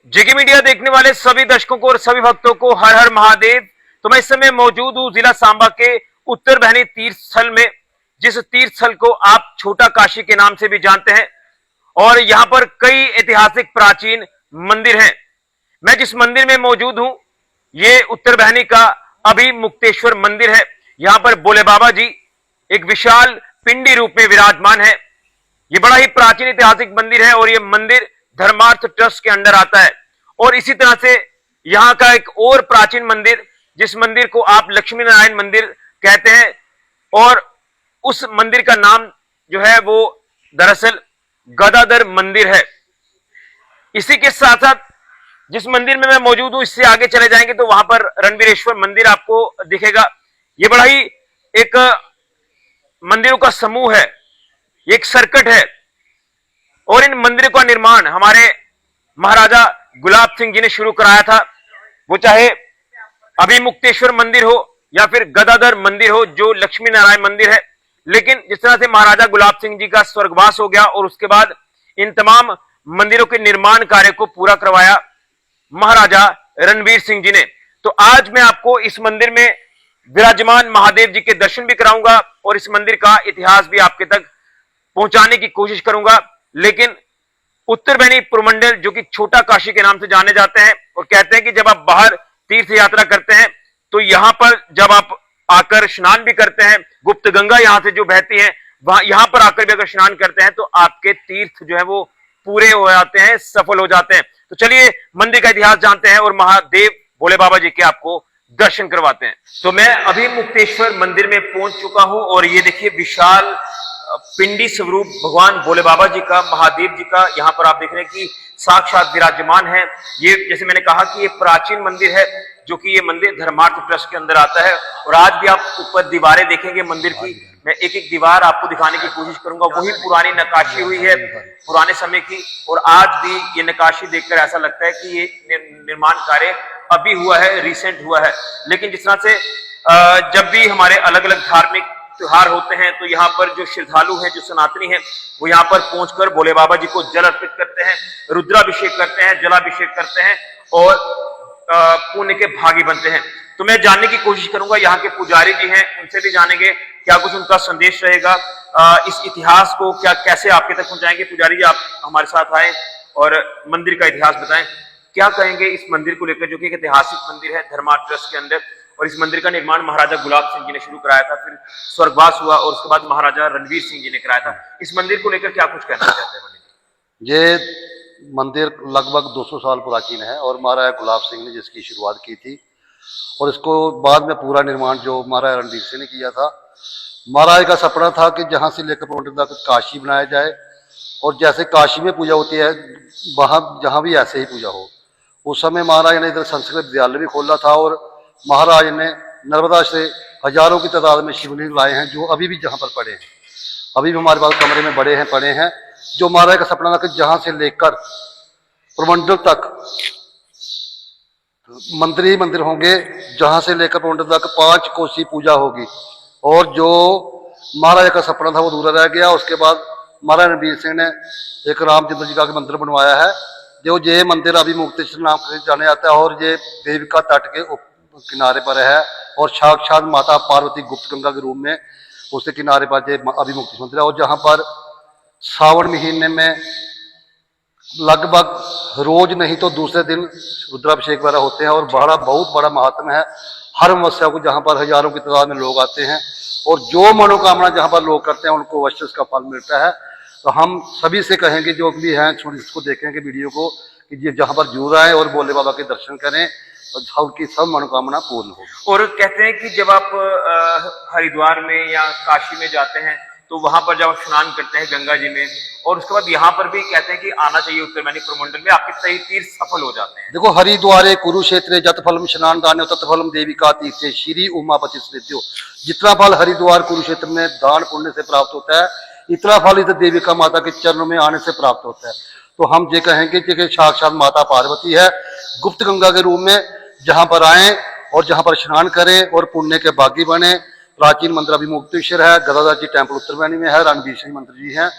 जेके media देखने वाले सभी दर्शकों को और सभी भक्तों को हर हर महादेव। तो मैं इस समय मौजूद हूं जिला सांबा के उत्तर बहनी तीर्थ स्थल में, जिस तीर्थ स्थल को आप छोटा काशी के नाम से भी जानते हैं। और यहां पर कई ऐतिहासिक प्राचीन मंदिर हैं। मैं जिस मंदिर में मौजूद हूं, ये उत्तर बहनी का अभिमुक्तेश्वर मंदिर है। यहां पर भोले बाबा जी एक विशाल पिंडी रूप में विराजमान है। ये बड़ा ही प्राचीन ऐतिहासिक मंदिर है और ये मंदिर धर्मार्थ ट्रस्ट के अंडर आता है। और इसी तरह से यहां का एक और प्राचीन मंदिर, जिस मंदिर को आप लक्ष्मी नारायण मंदिर कहते हैं, और उस मंदिर का नाम जो है वो दरअसल गदाधर मंदिर है। इसी के साथ साथ जिस मंदिर में मैं मौजूद हूं, इससे आगे चले जाएंगे तो वहां पर रणवीरेश्वर मंदिर आपको दिखेगा। ये बड़ा ही एक मंदिरों का समूह है, एक सर्किट है। और इन मंदिरों का निर्माण हमारे महाराजा गुलाब सिंह जी ने शुरू कराया था। वो चाहे अभिमुक्तेश्वर मंदिर हो या फिर गदाधर मंदिर हो, जो लक्ष्मी नारायण मंदिर है। लेकिन जिस तरह से महाराजा गुलाब सिंह जी का स्वर्गवास हो गया और उसके बाद इन तमाम मंदिरों के निर्माण कार्य को पूरा करवाया महाराजा रणवीर सिंह जी ने। तो आज मैं आपको इस मंदिर में विराजमान महादेव जी के दर्शन भी कराऊंगा और इस मंदिर का इतिहास भी आपके तक पहुंचाने की कोशिश करूंगा। लेकिन उत्तर बहनी पुरमंडल, जो कि छोटा काशी के नाम से जाने जाते हैं, और कहते हैं कि जब आप बाहर तीर्थ यात्रा करते हैं तो यहां पर जब आप आकर स्नान भी करते हैं, गुप्त गंगा यहां से जो बहती है, वहां यहां पर आकर भी अगर स्नान करते हैं तो आपके तीर्थ जो है वो पूरे हो जाते हैं, सफल हो जाते हैं। तो चलिए मंदिर का इतिहास जानते हैं और महादेव भोले बाबा जी के आपको दर्शन करवाते हैं। तो मैं अभी मुक्तेश्वर मंदिर में पहुंच चुका हूं और ये देखिए विशाल पिंडी स्वरूप भगवान भोले बाबा जी का, महादेव जी का यहां पर आप देख रहे हैं कि साक्षात विराजमान है। ये जैसे मैंने कहा कि ये प्राचीन मंदिर है, जो कि ये मंदिर धर्मार्थ ट्रस्ट के अंदर आता है। और आज भी आप ऊपर दीवारें देखेंगे मंदिर की, मैं एक एक दीवार आपको दिखाने की कोशिश करूंगा। वही पुरानी नक्काशी हुई है पुराने समय की, और आज भी ये नक्काशी देखकर ऐसा लगता है कि ये निर्माण कार्य अभी हुआ है, रिसेंट हुआ है। लेकिन जिस तरह से जब भी हमारे अलग अलग धार्मिक त्योहार होते हैं तो यहाँ पर जो श्रद्धालु हैं, जो सनातनी हैं, वो यहाँ पर पहुंचकर भोले बाबा जी को जल अर्पित करते हैं, रुद्राभिषेक करते हैं, जलाभिषेक करते हैं और पुण्य के भागी बनते हैं। तो मैं जानने की कोशिश करूंगा, यहाँ के पुजारी जी हैं उनसे भी जानेंगे क्या कुछ उनका संदेश रहेगा, इस इतिहास को क्या कैसे आपके तक पहुंचाएंगे। पुजारी जी, आप हमारे साथ आए और मंदिर का इतिहास बताएं। क्या कहेंगे इस मंदिर को लेकर, जो कि एक ऐतिहासिक मंदिर है धर्मार्थ ट्रस्ट के अंदर, और इस मंदिर का निर्माण महाराजा गुलाब सिंह जी ने शुरू कराया था, फिर स्वर्गवास हुआ और उसके बाद महाराजा रणवीर सिंह जी ने कराया था। इस मंदिर को लेकर क्या कुछ कहना चाहते हैं? ये मंदिर लगभग 200 साल प्राचीन है और महाराजा गुलाब सिंह ने जिसकी शुरुआत की थी, और इसको बाद में पूरा निर्माण जो महाराजा रणवीर सिंह ने किया था। महाराज का सपना था कि जहाँ से लेकर पुरमंडल तक काशी बनाया जाए, और जैसे काशी में पूजा होती है वहाँ जहाँ भी ऐसे ही पूजा हो। उस समय महाराज ने इधर संस्कृत विद्यालय भी खोला था, और महाराज ने नर्मदा से हजारों की तादाद में शिवलिंग लाए हैं, जो अभी भी जहाँ पर पड़े हैं, अभी भी हमारे पास कमरे में पड़े हैं। जो महाराज का सपना था कि जहाँ से लेकर पुरमंडल तक मंदिर ही मंदिर होंगे, जहाँ से लेकर पुरमंडल तक 5 कोसी पूजा होगी। और जो महाराज का सपना था वो अधूरा रह गया। उसके बाद महाराजा रणवीर सिंह ने एक रामचंद्र जी का मंदिर बनवाया है, जो ये मंदिर अभी मुक्तेश्वर नाम से जाने जाता है, और ये देविका तट के किनारे पर है, और साक्षात माता पार्वती गुप्त गंगा के रूप में उसके किनारे पर ये अभिमुक्तेश्वर मंदिर है। और जहाँ पर सावन महीने में लगभग रोज नहीं तो दूसरे दिन रुद्राभिषेक वगैरह होते हैं, और बहुत बड़ा महात्मा है। हर मत्स्या को जहाँ पर हजारों की तादाद में लोग आते हैं, और जो मनोकामना जहाँ पर लोग करते हैं उनको अवश्य उसका फल मिलता है। तो हम सभी से कहेंगे जो भी हैं इसको देखेंगे वीडियो को, कि ये जहाँ पर जरूर आए और भोले बाबा के दर्शन करें और उनकी सब मनोकामना पूर्ण हो। और कहते हैं कि जब आप हरिद्वार में या काशी में जाते हैं तो वहां पर जब आप स्नान करते हैं गंगा जी में, और उसके बाद यहाँ पर भी कहते हैं कि आना चाहिए उत्तर बहनी पुरमंडल में, आपके तीर्थ सफल हो जाते हैं। देखो, हरिद्वारे कुरुक्षेत्र जत फलम स्नान दान तत्फलम देविका तीर्थे श्री उमापति स्मृत्यो। जितना फल हरिद्वार कुरुक्षेत्र में दान पुण्य से प्राप्त होता है, इतना फल इधर देविका माता के चरणों में आने से प्राप्त होता है। तो हम ये कहेंगे कि साक्षात माता पार्वती है गुप्त गंगा के रूप में, जहां पर आए और जहां पर स्नान करें और पुण्य के भागी बने। प्राचीन मंदिर अभिमुक्तेश्वर है, गदाधर जी टेम्पल उत्तर बहनी में है, रणवीर सिंह मंदिर जी हैं,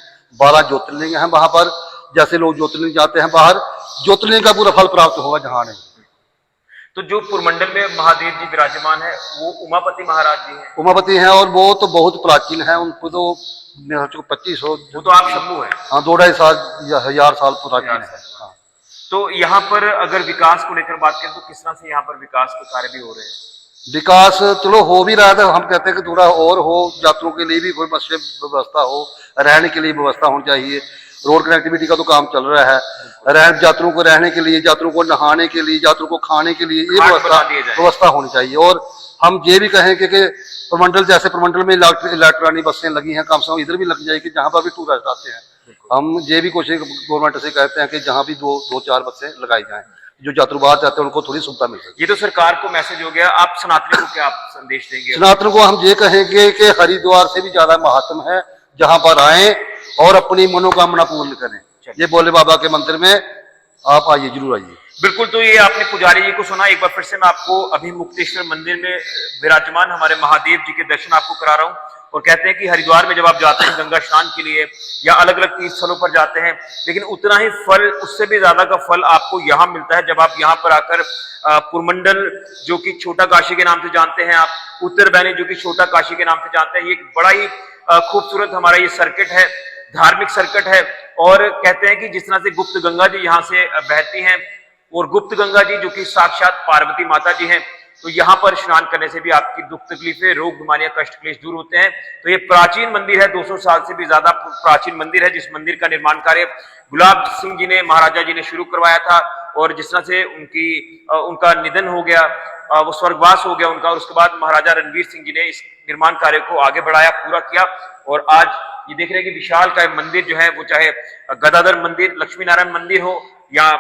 12 ज्योतिर्लिंग हैं वहां पर। जैसे लोग ज्योतिर्लिंग जाते हैं बाहर, ज्योतिर्लिंग का पूरा फल प्राप्त होगा जहाँ नहीं। तो जो पुरमंडल में महादेव जी विराजमान है वो उमापति महाराज जी हैं। उमापति हैं और वो तो बहुत प्राचीन है, उनको तो 2500, वो तो आप शंभू हैं। हाँ 2-2.5 साल या 1000 साल प्राचीन है। हाँ। तो यहाँ पर अगर विकास को लेकर बात करें तो किस तरह से यहाँ पर विकास के कार्य भी हो रहे हैं? विकास चलो हो भी रहा था, हम कहते हैं कि थोड़ा और हो, यात्रियों के लिए भी कोई बस व्यवस्था हो, रहने के लिए व्यवस्था होनी चाहिए। रोड कनेक्टिविटी का तो काम चल रहा है, यात्रियों को रहने के लिए, यात्रियों को नहाने के लिए, यात्रियों को खाने के लिए ये व्यवस्था होनी चाहिए। और हम ये भी कहें कि प्रमंडल, जैसे प्रमंडल में इलेक्ट्रॉनिक बसें लगी हैं, कम से कम इधर भी लग जाएगी जहाँ पर भी टूरिस्ट आते हैं। हम ये भी कोशिश गवर्नमेंट से कहते हैं कि जहाँ भी 2-4 बसें लगाई जाएं, जो यात्री बाहर जाते हैं उनको थोड़ी सुविधा मिल सके। ये तो सरकार को मैसेज हो गया, आप सनातनियों को क्या आप संदेश देंगे? सनातन को हम ये कहेंगे कि हरिद्वार से भी ज्यादा महात्म है, जहां पर आए और अपनी मनोकामना पूर्ण करें। ये भोले बाबा के मंदिर में आप आइए, जरूर आइए। बिल्कुल। तो ये आपने पुजारी जी को सुना, एक बार फिर से मैं आपको अभिमुक्तेश्वर मंदिर में विराजमान हमारे महादेव जी के दर्शन आपको करा रहा हूँ। और कहते हैं कि हरिद्वार में जब आप जाते हैं गंगा स्नान के लिए या अलग अलग तीर्थ स्थलों पर जाते हैं, लेकिन उतना ही फल, उससे भी ज्यादा का फल आपको यहाँ मिलता है जब आप यहाँ पर आकर पुरमंडल, जो कि छोटा काशी के नाम से जानते हैं आप, उत्तरबैनी जो कि छोटा काशी के नाम से जानते हैं, ये बड़ा ही खूबसूरत हमारा ये सर्किट है, धार्मिक सर्किट है। और कहते हैं कि जिस तरह से गुप्त गंगा जी यहाँ से बहती हैं, और गुप्त गंगा जी जो कि साक्षात पार्वती माता जी हैं, तो यहाँ पर स्नान करने से भी आपकी दुख तकलीफें, रोग, बीमारियां, कष्ट क्लेश दूर होते हैं। तो ये प्राचीन मंदिर है, 200 साल से भी ज्यादा प्राचीन मंदिर है, जिस मंदिर का निर्माण कार्य गुलाब सिंह जी ने, महाराजा जी ने शुरू करवाया था। और जिस तरह से उनका निधन हो गया, वो स्वर्गवास हो गया उनका, और उसके बाद महाराजा रणवीर सिंह जी ने इस निर्माण कार्य को आगे बढ़ाया, पूरा किया। और आज ये देख रहे हैं कि विशाल का मंदिर जो है वो, चाहे गदाधर मंदिर, लक्ष्मी नारायण मंदिर हो, या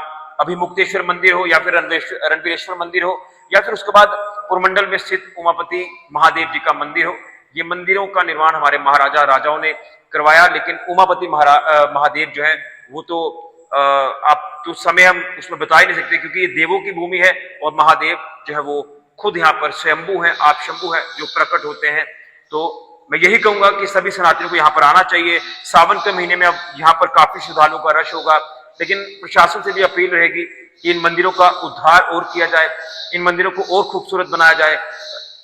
अभिमुक्तेश्वर मंदिर हो, या फिर रणवीरेश्वर मंदिर हो, या फिर उसके बाद पुरमंडल में स्थित उमापति महादेव जी का मंदिर हो, ये मंदिरों का निर्माण हमारे महाराजा राजाओं ने करवाया। लेकिन उमापति महादेव जो है वो तो आप तो समय हम उसमें बता ही नहीं सकते, क्योंकि ये देवों की भूमि है और महादेव जो है वो खुद यहाँ पर स्वयंभू है, आप शंभू है, जो प्रकट होते हैं। तो मैं यही कहूंगा कि सभी सनातनियों को यहाँ पर आना चाहिए। सावन के महीने में अब यहाँ पर काफी श्रद्धालुओं का रश होगा, लेकिन प्रशासन से भी अपील रहेगी कि इन मंदिरों का उद्धार और किया जाए, इन मंदिरों को और खूबसूरत बनाया जाए।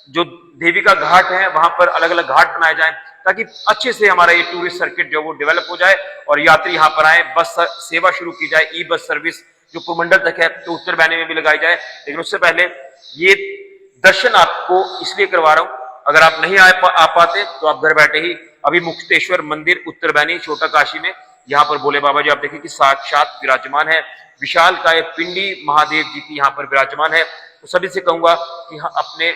जो देवी का घाट है वहां पर अलग अलग घाट बनाए जाए, ताकि अच्छे से हमारा ये टूरिस्ट सर्किट जो वो डेवलप हो जाए और यात्री यहाँ पर आए। बस सेवा शुरू की जाए, ई बस सर्विस जो पुरमंडल तक है, तो उत्तरबैनी में भी लगाई जाए। लेकिन उससे पहले ये दर्शन आपको इसलिए करवा रहा हूं, अगर आप नहीं आ पाते तो आप घर बैठे ही अभिमुक्तेश्वर मंदिर उत्तरबैनी छोटा काशी में, यहाँ पर भोले बाबा जी आप देखिए कि साक्षात विराजमान है, विशाल काय पिंडी महादेव जी की यहाँ पर विराजमान है। तो सभी से कहूंगा कि अपने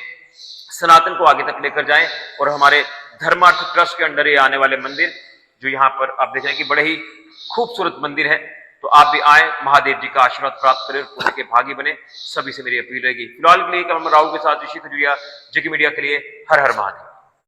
सनातन को आगे तक लेकर जाएं, और हमारे धर्मार्थ ट्रस्ट के अंडर ये आने वाले मंदिर जो यहाँ पर आप देख रहे हैं कि बड़े ही खूबसूरत मंदिर है, तो आप भी आए, महादेव जी का आशीर्वाद प्राप्त करें, पुण्य के भागी बने। सभी से मेरी अपील रहेगी। फिलहाल के लिए हम राहुल के साथ ऋषि खजुरिया, जेके मीडिया के लिए हर हर महादेव।